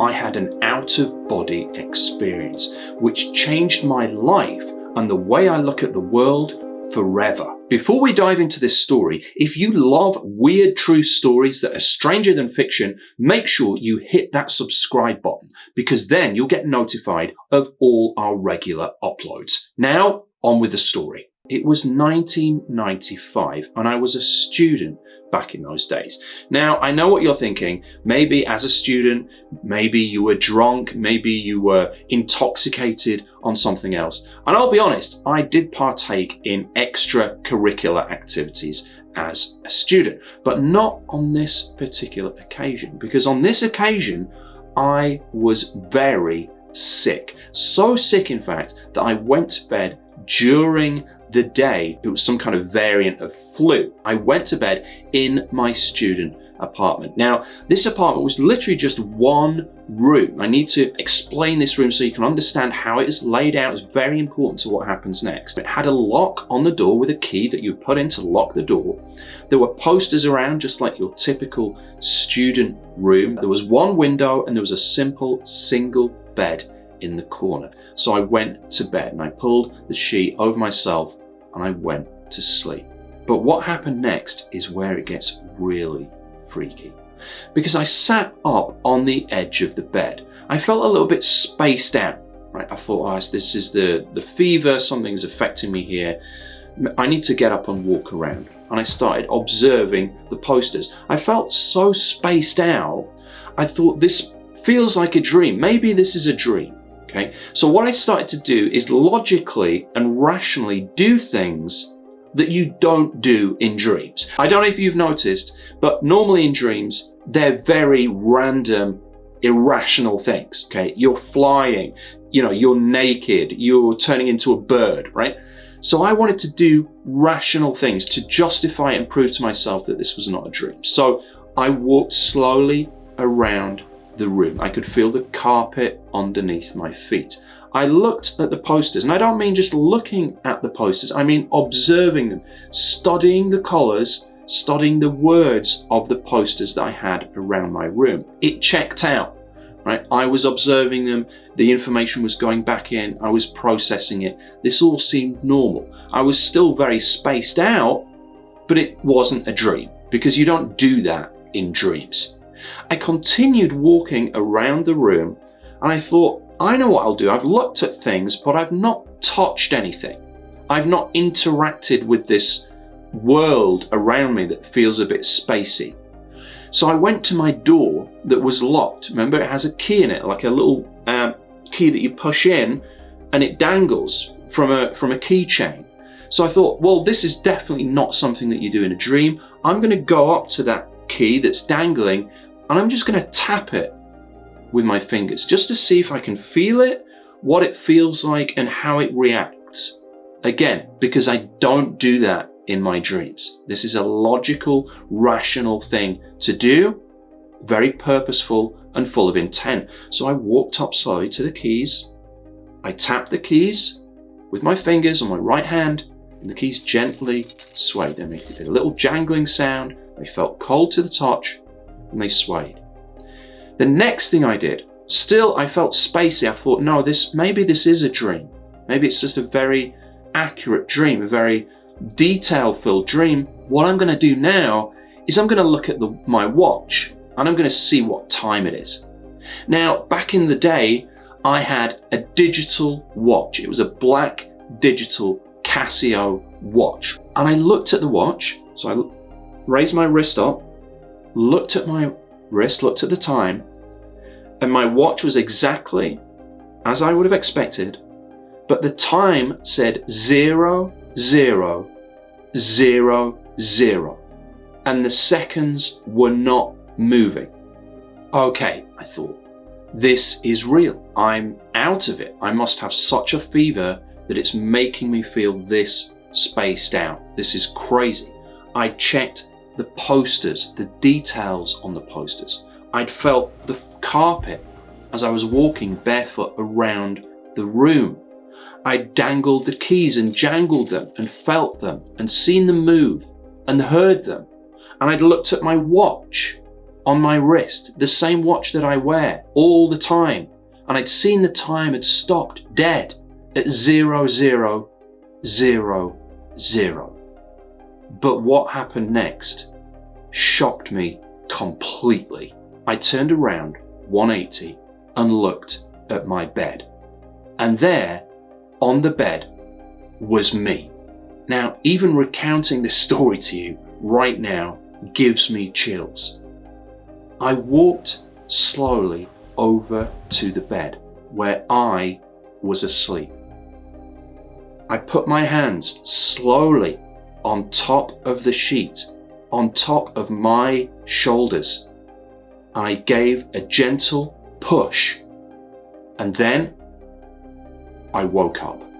I had an out-of-body experience which changed my life and the way I look at the world forever. Before we dive into this story, if you love weird true stories that are stranger than fiction, make sure you hit that subscribe button, because then you'll get notified of all our regular uploads. Now, on with the story. It was 1995 and I was a student back in those days. Now, I know what you're thinking. Maybe as a student, maybe you were drunk, maybe you were intoxicated on something else. And I'll be honest, I did partake in extracurricular activities as a student, but not on this particular occasion, because on this occasion, I was very sick. So sick, in fact, that I went to bed during the day. It was some kind of variant of flu. I went to bed in my student apartment. Now, this apartment was literally just one room. I need to explain this room so you can understand how it is laid out. It's very important to what happens next. It had a lock on the door with a key that you put in to lock the door. There were posters around, just like your typical student room. There was one window and there was a simple single bed in the corner. So I went to bed and I pulled the sheet over myself and I went to sleep. But what happened next is where it gets really freaky, because I sat up on the edge of the bed. I felt a little bit spaced out, right? I thought, oh, this is the fever, something's affecting me here. I need to get up and walk around. And I started observing the posters. I felt so spaced out, I thought, this feels like a dream. Maybe this is a dream. Okay, so what I started to do is logically and rationally do things that you don't do in dreams. I don't know if you've noticed, but normally in dreams, they're very random, irrational things, okay? You're flying, you're naked, you're turning into a bird, right? So I wanted to do rational things to justify and prove to myself that this was not a dream. So I walked slowly around the room. I could feel the carpet underneath my feet. I looked at the posters, and I don't mean just looking at the posters, I mean observing them, studying the colors, studying the words of the posters that I had around my room. It checked out, right? I was observing them, the information was going back in, I was processing it. This all seemed normal. I was still very spaced out, but it wasn't a dream, because you don't do that in dreams. I continued walking around the room and I thought, I know what I'll do. I've looked at things, but I've not touched anything. I've not interacted with this world around me that feels a bit spacey. So I went to my door that was locked. Remember, it has a key in it, like a little key that you push in and it dangles from a keychain. So I thought, well, this is definitely not something that you do in a dream. I'm going to go up to that key that's dangling and I'm just going to tap it with my fingers just to see if I can feel it, what it feels like, and how it reacts. Again, because I don't do that in my dreams. This is a logical, rational thing to do, very purposeful and full of intent. So I walked up slowly to the keys. I tapped the keys with my fingers on my right hand, and the keys gently swayed. They made a little jangling sound. They felt cold to the touch, and they swayed. The next thing I did, still I felt spacey. I thought, no, maybe this is a dream. Maybe it's just a very accurate dream, a very detail-filled dream. What I'm going to do now is I'm going to look at my watch and I'm going to see what time it is. Now, back in the day, I had a digital watch. It was a black digital Casio watch. And I looked at the watch, so I raised my wrist up, looked at my wrist, looked at the time, and my watch was exactly as I would have expected, but the time said 0000, and the seconds were not moving. Okay, I thought, this is real. I'm out of it. I must have such a fever that it's making me feel this spaced out. This is crazy. I checked the posters, the details on the posters. I'd felt the carpet as I was walking barefoot around the room. I dangled the keys and jangled them and felt them and seen them move and heard them. And I'd looked at my watch on my wrist, the same watch that I wear all the time. And I'd seen the time had stopped dead at 0000. But what happened next shocked me completely. I turned around 180 and looked at my bed. And there, on the bed, was me. Now, even recounting this story to you right now gives me chills. I walked slowly over to the bed where I was asleep. I put my hands slowly on top of the sheet, on top of my shoulders, and I gave a gentle push, and then I woke up.